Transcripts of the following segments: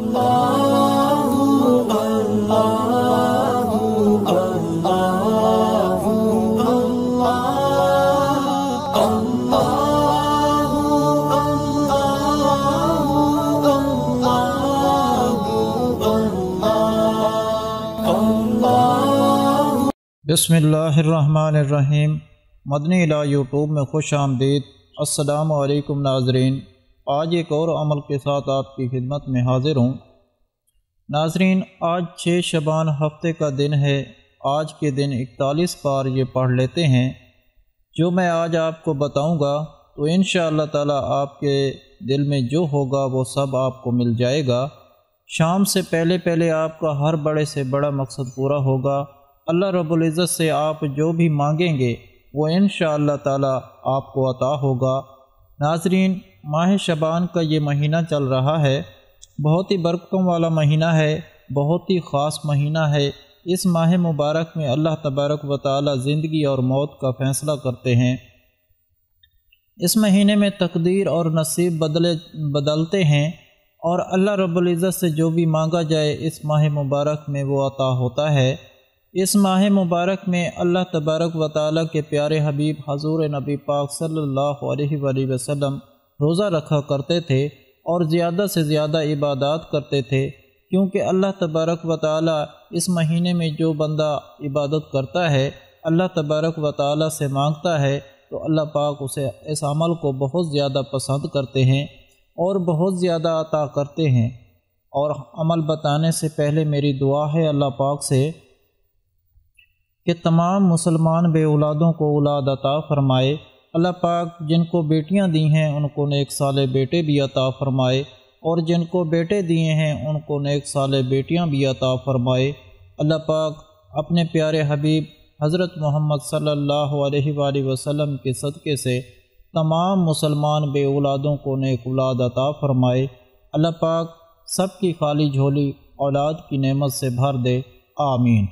بسم اللہ الرحمن الرحیم۔ مدنی الہ یوٹیوب میں خوش آمدید۔ السلام علیکم ناظرین، آج ایک اور عمل کے ساتھ آپ کی خدمت میں حاضر ہوں۔ ناظرین، آج 6 شعبان ہفتے کا دن ہے۔ آج کے دن 41 بار یہ پڑھ لیتے ہیں۔ جو میں آج آپ کو بتاؤں گا تو انشاءاللہ تعالی آپ کے دل میں جو ہوگا وہ سب آپ کو مل جائے گا۔ شام سے پہلے آپ کا ہر بڑے سے بڑا مقصد پورا ہوگا۔ اللہ رب العزت سے آپ جو بھی مانگیں گے وہ انشاءاللہ تعالی آپ کو عطا ہوگا۔ ناظرین، ماہ شعبان کا یہ مہینہ چل رہا ہے، بہت ہی برکتوں والا مہینہ ہے، بہت ہی خاص مہینہ ہے۔ اس ماہ مبارک میں اللہ تبارک و تعالی زندگی اور موت کا فیصلہ کرتے ہیں۔ اس مہینے میں تقدیر اور نصیب بدلتے ہیں اور اللہ رب العزت سے جو بھی مانگا جائے اس ماہ مبارک میں وہ عطا ہوتا ہے۔ اس ماہ مبارک میں اللہ تبارک و تعالی کے پیارے حبیب حضور نبی پاک صلی اللہ علیہ وآلہ وسلم روزہ رکھا کرتے تھے اور زیادہ سے زیادہ عبادات کرتے تھے، کیونکہ اللہ تبارک و تعالی اس مہینے میں جو بندہ عبادت کرتا ہے، اللہ تبارک و تعالی سے مانگتا ہے تو اللہ پاک اسے اس عمل کو بہت زیادہ پسند کرتے ہیں اور بہت زیادہ عطا کرتے ہیں۔ اور عمل بتانے سے پہلے میری دعا ہے اللہ پاک سے کہ تمام مسلمان بے اولادوں کو اولاد عطا فرمائے۔ اللہ پاک جن کو بیٹیاں دی ہیں ان کو نیک صالح بیٹے بھی عطا فرمائے، اور جن کو بیٹے دیے ہیں ان کو نیک صالح بیٹیاں بھی عطا فرمائے۔ اللہ پاک اپنے پیارے حبیب حضرت محمد صلی اللہ علیہ وآلہ وسلم کے صدقے سے تمام مسلمان بے اولادوں کو نیک اولاد عطا فرمائے۔ اللہ پاک سب کی خالی جھولی اولاد کی نعمت سے بھر دے، آمین۔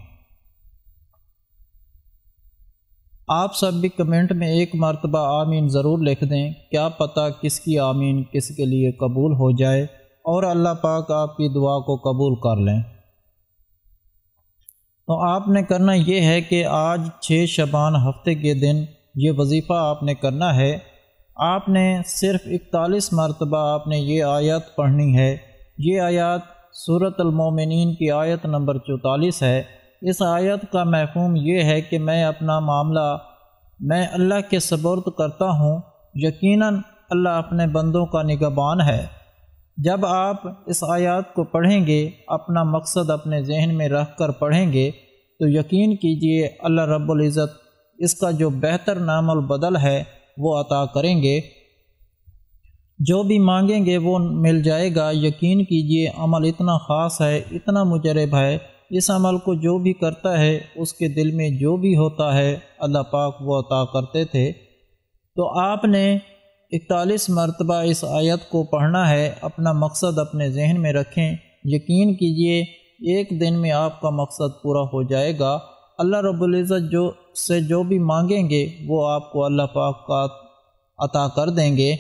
آپ سب بھی کمنٹ میں ایک مرتبہ آمین ضرور لکھ دیں، کیا پتہ کس کی آمین کس کے لیے قبول ہو جائے اور اللہ پاک آپ کی دعا کو قبول کر لیں۔ تو آپ نے کرنا یہ ہے کہ آج 6 شعبان ہفتے کے دن یہ وظیفہ آپ نے کرنا ہے۔ آپ نے صرف 41 مرتبہ آپ نے یہ آیت پڑھنی ہے۔ یہ آیت سورۃ المومنین کی آیت نمبر 44 ہے۔ اس آیت کا مفہوم یہ ہے کہ میں اپنا معاملہ اللہ کے سپرد کرتا ہوں، یقیناً اللہ اپنے بندوں کا نگہبان ہے۔ جب آپ اس آیات کو پڑھیں گے، اپنا مقصد اپنے ذہن میں رکھ کر پڑھیں گے تو یقین کیجئے اللہ رب العزت اس کا جو بہتر نام البدل ہے وہ عطا کریں گے۔ جو بھی مانگیں گے وہ مل جائے گا۔ یقین کیجئے عمل اتنا خاص ہے، اتنا مجرب ہے، اس عمل کو جو بھی کرتا ہے اس کے دل میں جو بھی ہوتا ہے اللہ پاک وہ عطا کرتے تھے۔ تو آپ نے 41 مرتبہ اس آیت کو پڑھنا ہے، اپنا مقصد اپنے ذہن میں رکھیں، یقین کیجئے ایک دن میں آپ کا مقصد پورا ہو جائے گا۔ اللہ رب العزت جو بھی مانگیں گے وہ آپ کو اللہ پاک کا عطا کر دیں گے۔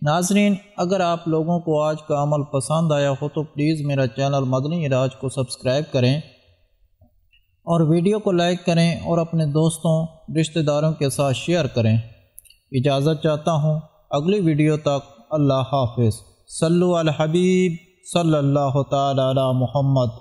ناظرین، اگر آپ لوگوں کو آج کا عمل پسند آیا ہو تو پلیز میرا چینل مدنی الہج کو سبسکرائب کریں اور ویڈیو کو لائک کریں اور اپنے دوستوں رشتہ داروں کے ساتھ شیئر کریں۔ اجازت چاہتا ہوں، اگلی ویڈیو تک اللہ حافظ۔ صلو علی الحبیب صلی اللہ تعالی علی محمد۔